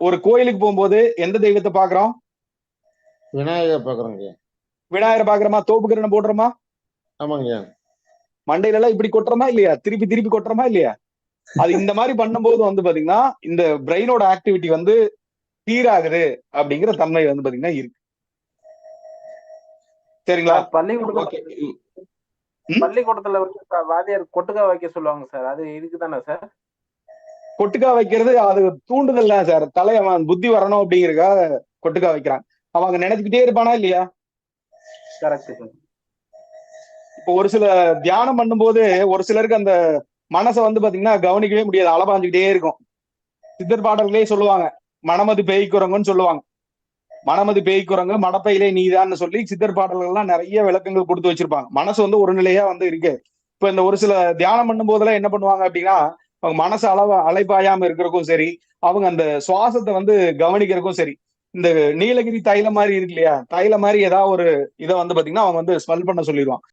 ஒரு கோயிலுக்கு போகும்போது எந்த தெய்வத்தை பாக்குறோம்? விநாயகர் பாக்குறோங்க. விநாயகரை பாக்குறோமா? தோப்புக்கரணம் போடுறோமா? ஆமாங்க. மண்டையில எல்லாம் இப்படி கொட்டுறோமா இல்லையா? திருப்பி திருப்பி கொட்டுறோமா இல்லையா? அது இந்த மாதிரி பண்ணும்போது வந்து பாத்தீங்கன்னா இந்த பிரெயினோட ஆக்டிவிட்டி வந்து சீராகுது அப்படிங்கிற தன்மை வந்து பாத்தீங்கன்னா இருக்கு. சரிங்களா? சார் பள்ளிக்கூடத்துல ஓகே. பள்ளிக்கூடத்துல வந்து வாத்தியார் கொட்டுக்கா வைக்க சொல்லுவாங்க சார். அது இதுக்கு தானே சார்? கொட்டுக்கா வைக்கிறது அது தூண்டுதல் தான் சார். அவன் புத்தி வரணும் அப்படிங்கிறதுக்காக கொட்டுக்கா வைக்கிறான். அவங்க நினைச்சுக்கிட்டே இருப்பானா இல்லையா? Correct sir. இப்போ ஒரு சில தியானம் பண்ணும்போது ஒரு சிலருக்கு அந்த மனசை வந்து பாத்தீங்கன்னா கவனிக்கவே முடியாது, அலபாஞ்சுக்கிட்டே இருக்கும். சித்தர் பாடல்களே சொல்லுவாங்க, மனமது பேய்க்குரங்குன்னு சொல்லுவாங்க. மனமது பேய்க்குரங்கு மடப்பையிலே நீதான்னு சொல்லி சித்தர் பாடல்கள்லாம் நிறைய விளக்கங்கள் கொடுத்து வச்சிருப்பாங்க. மனசு வந்து ஒரு நிலையா வந்து இருக்கு. இப்ப இந்த ஒரு சில தியானம் பண்ணும் போதெல்லாம் என்ன பண்ணுவாங்க அப்படின்னா, அவங்க மனசு அலைப்பாயாம இருக்கிறதுக்கும் சரி, அவங்க அந்த சுவாசத்தை வந்து கவனிக்கிறதுக்கும் சரி, இந்த நீலகிரி தைலம் மாதிரி இருக்கு இல்லையா, தைலம் மாதிரி ஏதாவது ஒரு இதை வந்து பாத்தீங்கன்னா அவங்க வந்து ஸ்மெல் பண்ண சொல்லிடுவான்.